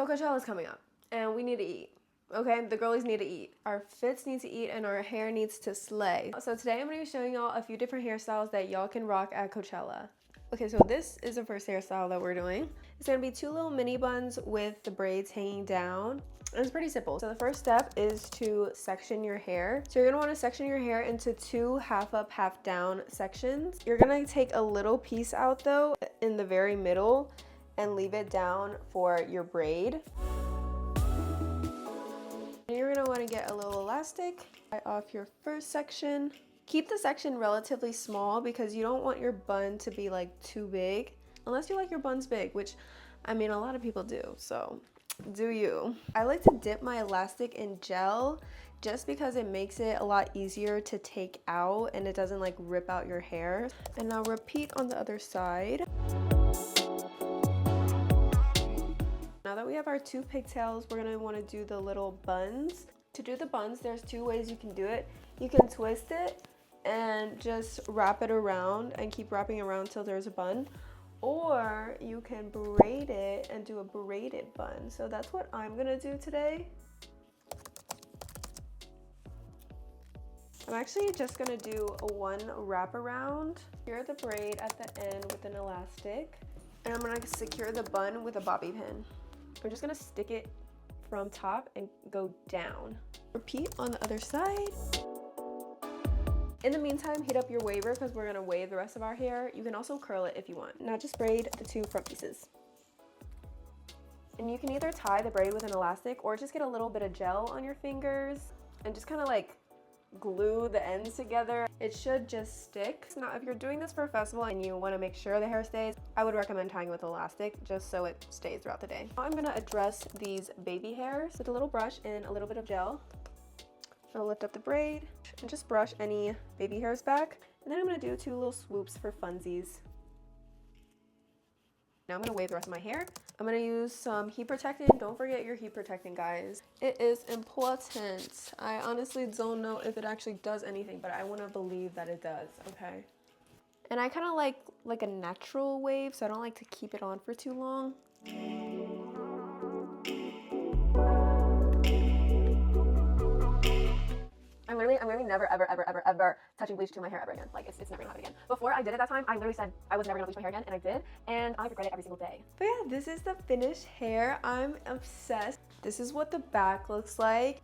Coachella's coming up and we need to eat. Okay, the girlies need to eat. Our fits need to eat and our hair needs to slay. So today I'm gonna be showing y'all a few different hairstyles that y'all can rock at Coachella. Okay, so this is the first hairstyle that we're doing. It's gonna be two little mini buns with the braids hanging down. And it's pretty simple. So the first step is to section your hair. So you're gonna wanna section your hair into two half up, half down sections. You're gonna take a little piece out though in the very middle and leave it down for your braid. And you're gonna wanna get a little elastic, tie off your first section. Keep the section relatively small because you don't want your bun to be like too big, unless you like your buns big, which I mean, a lot of people do, so do you. I like to dip my elastic in gel just because it makes it a lot easier to take out and it doesn't like rip out your hair. And now repeat on the other side. Now that we have our two pigtails, we're gonna wanna do the little buns. To do the buns, there's two ways you can do it. You can twist it and just wrap it around and keep wrapping around till there's a bun. Or you can braid it and do a braided bun. So that's what I'm gonna do today. I'm actually just gonna do one wraparound. Secure the braid at the end with an elastic. And I'm gonna secure the bun with a bobby pin. I'm just gonna stick it from top and go down. Repeat on the other side. In the meantime, heat up your waver because we're gonna wave the rest of our hair. You can also curl it if you want. Now just braid the two front pieces. And you can either tie the braid with an elastic or just get a little bit of gel on your fingers and just kind of like glue the ends together. It should just stick. Now, if you're doing this for a festival and you wanna make sure the hair stays, I would recommend tying with elastic just so it stays throughout the day. Now I'm gonna address these baby hairs with a little brush and a little bit of gel. I'll lift up the braid and just brush any baby hairs back. And then I'm gonna do two little swoops for funsies. Now I'm gonna wave the rest of my hair. I'm gonna use some heat protectant. Don't forget your heat protectant, guys. It is important. I honestly don't know if it actually does anything, but I wanna believe that it does, okay? And I kinda like a natural wave, so I don't like to keep it on for too long. I'm literally never, ever touching bleach to my hair ever again. Like, it's never gonna happen again. Before I did it that time, I literally said I was never gonna bleach my hair again, and I did, and I regret it every single day. But yeah, this is the finished hair. I'm obsessed. This is what the back looks like.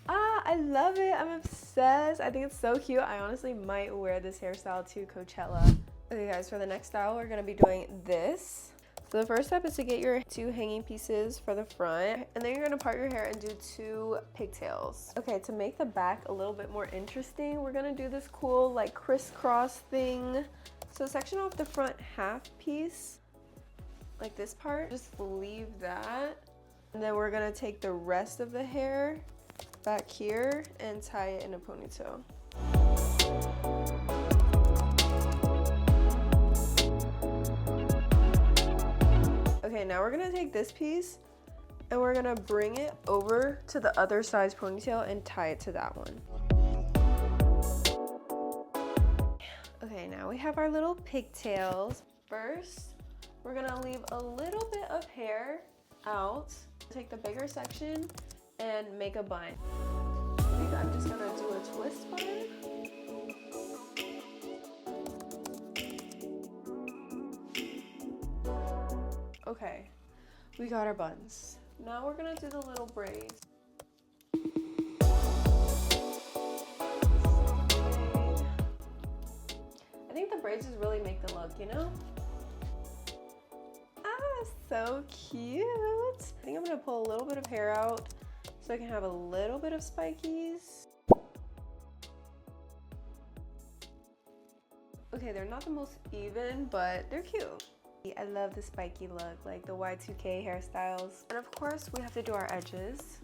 Ah, I love it. I'm obsessed. I think it's so cute. I honestly might wear this hairstyle to Coachella. Okay, guys, for the next style, we're gonna be doing this. So the first step is to get your two hanging pieces for the front, and then you're gonna part your hair and do two pigtails. Okay, to make the back a little bit more interesting, we're gonna do this cool like crisscross thing. So section off the front half piece, like this part, just leave that. And then we're gonna take the rest of the hair back here and tie it in a ponytail. Okay, now we're gonna take this piece and we're gonna bring it over to the other side's ponytail and tie it to that one. Okay, now we have our little pigtails. First, we're gonna leave a little bit of hair out. Take the bigger section and make a bun. I think I'm just gonna do a twist bun. Okay, we got our buns. Now we're gonna do the little braids. I think the braids just really make the look, you know? Ah, so cute. I think I'm gonna pull a little bit of hair out so I can have a little bit of spikies. Okay, they're not the most even, but they're cute. I love the spiky look, like the Y2K hairstyles. And of course, we have to do our edges.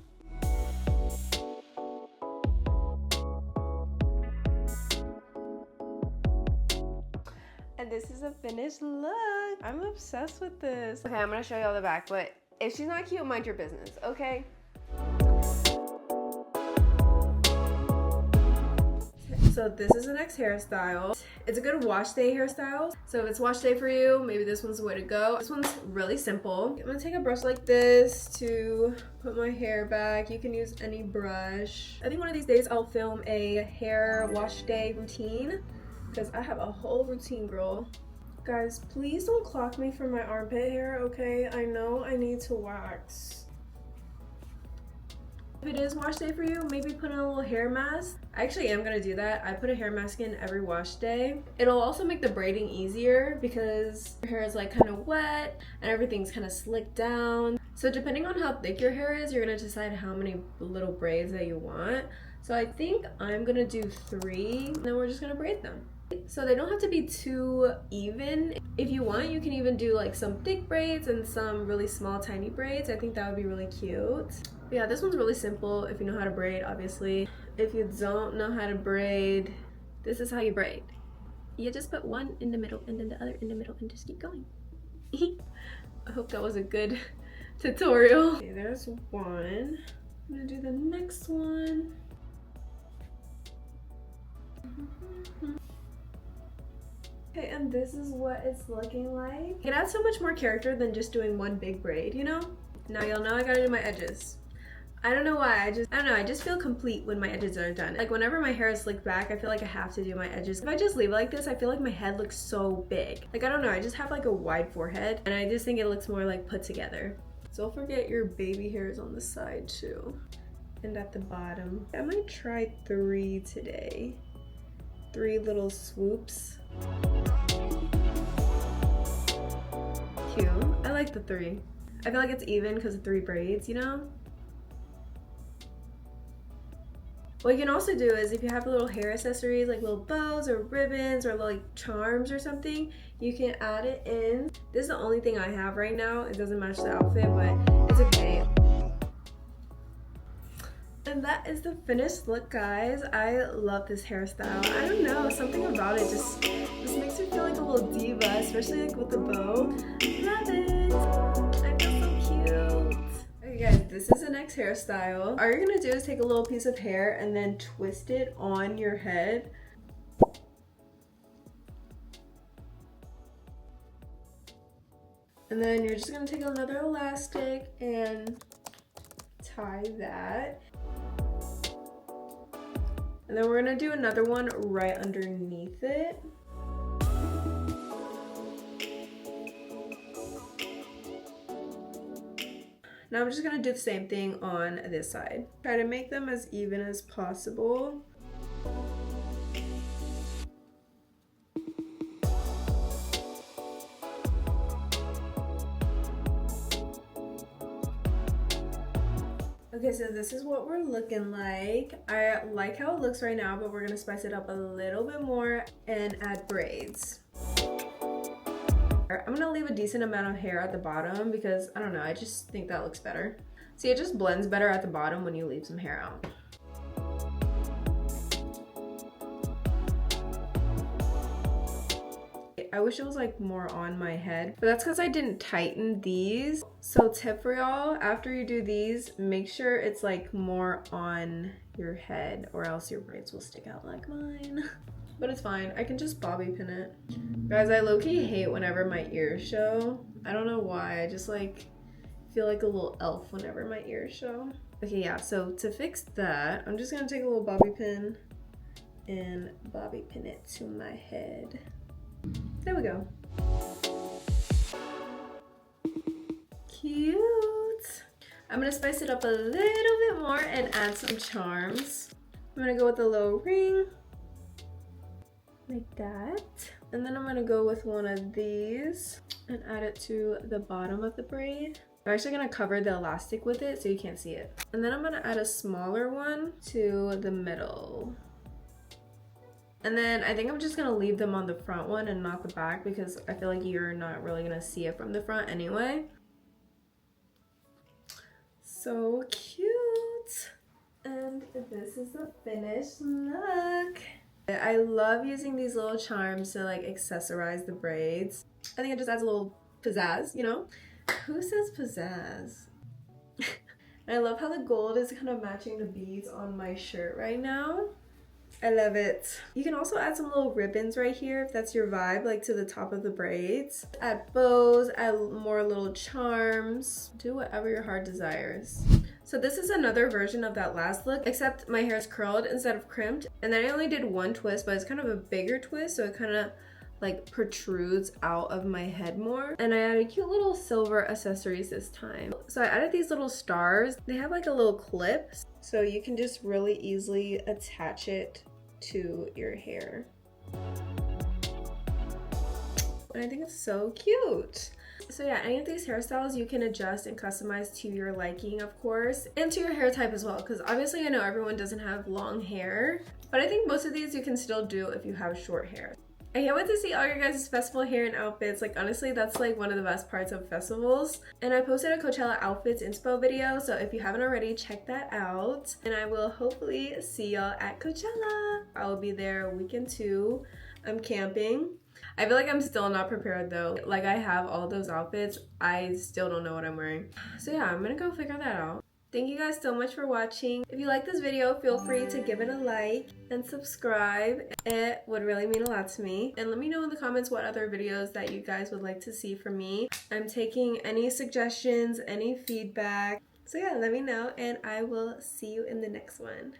And this is a finished look. I'm obsessed with this. Okay, I'm gonna show y'all the back, but if she's not cute, mind your business, okay? So this is the next hairstyle. It's a good wash day hairstyle. So if it's wash day for you, maybe this one's the way to go. This one's really simple. I'm gonna take a brush like this to put my hair back. You can use any brush. I think one of these days I'll film a hair wash day routine because I have a whole routine, girl. Guys, please don't clock me for my armpit hair, okay? I know I need to wax. If it is wash day for you, maybe put in a little hair mask. I actually am gonna do that. I put a hair mask in every wash day. It'll also make the braiding easier because your hair is like kind of wet and everything's kind of slicked down. So depending on how thick your hair is, you're gonna decide how many little braids that you want. So I think I'm gonna do 3, and then we're just gonna braid them. So they don't have to be too even. If you want, you can even do like some thick braids and some really small tiny braids. I think that would be really cute. But yeah, this one's really simple if you know how to braid, obviously. If you don't know how to braid, this is how you braid. You just put one in the middle and then the other in the middle and just keep going. I hope that was a good tutorial. Okay, there's one. I'm gonna do the next one. Okay, and this is what it's looking like. It adds so much more character than just doing one big braid, you know? Now you'll know I gotta do my edges. I don't know why, I don't know, I just feel complete when my edges are done. Like whenever my hair is slicked back, I feel like I have to do my edges. If I just leave it like this, I feel like my head looks so big. Like I don't know, I just have like a wide forehead and I just think it looks more like put together. So don't forget your baby hairs on the side too. And at the bottom. I might try 3 today. 3 little swoops. Cute. I like the 3. I feel like it's even because of 3 braids, you know? What you can also do is if you have little hair accessories like little bows or ribbons or like charms or something, you can add it in. This is the only thing I have right now. It doesn't match the outfit, but it's okay. And that is the finished look, guys. I love this hairstyle. I don't know, something about it just makes me feel like a little diva, especially like with the bow. Love it. I feel so cute. Okay guys, this is the next hairstyle. All you're gonna do is take a little piece of hair and then twist it on your head. And then you're just gonna take another elastic and tie that. And then we're gonna do another one right underneath it. Now I'm just gonna do the same thing on this side. Try to make them as even as possible. Okay, so this is what we're looking like. I like how it looks right now, but we're gonna spice it up a little bit more and add braids. I'm gonna leave a decent amount of hair at the bottom because, I don't know, I just think that looks better. See, it just blends better at the bottom when you leave some hair out. I wish it was like more on my head, but that's because I didn't tighten these. So tip for y'all, after you do these, make sure it's like more on your head or else your braids will stick out like mine. But it's fine, I can just bobby pin it. Guys, I low-key hate whenever my ears show. I don't know why, I just like feel like a little elf whenever my ears show. Okay, yeah, so to fix that, I'm just gonna take a little bobby pin and bobby pin it to my head. There we go. Cute. I'm gonna spice it up a little bit more and add some charms. I'm gonna go with a little ring, like that. And then I'm gonna go with one of these and add it to the bottom of the braid. I'm actually gonna cover the elastic with it so you can't see it. And then I'm gonna add a smaller one to the middle. And then I think I'm just gonna leave them on the front one and not the back because I feel like you're not really gonna see it from the front anyway. So cute. And this is the finished look. I love using these little charms to like accessorize the braids. I think it just adds a little pizzazz, you know? Who says pizzazz? And I love how the gold is kind of matching the beads on my shirt right now. I love it. You can also add some little ribbons right here if that's your vibe, like to the top of the braids. Add bows, add more little charms. Do whatever your heart desires. So this is another version of that last look, except my hair is curled instead of crimped. And then I only did one twist, but it's kind of a bigger twist, so it kind of like protrudes out of my head more. And I added cute little silver accessories this time. So I added these little stars. They have like a little clip, so you can just really easily attach it to your hair. And I think it's so cute. So yeah, any of these hairstyles you can adjust and customize to your liking, of course, and to your hair type as well, because obviously I know everyone doesn't have long hair, but I think most of these you can still do if you have short hair. I can't wait to see all your guys' festival hair and outfits. Like honestly, that's like one of the best parts of festivals. And I posted a Coachella outfits inspo video, so if you haven't already, check that out. And I will hopefully see y'all at Coachella. I will be there weekend 2. I'm camping. I feel like I'm still not prepared though. Like I have all those outfits, I still don't know what I'm wearing. So yeah, I'm gonna go figure that out. Thank you guys so much for watching. If you like this video, feel free to give it a like and subscribe. It would really mean a lot to me. And let me know in the comments what other videos that you guys would like to see from me. I'm taking any suggestions, any feedback. So yeah, let me know and I will see you in the next one.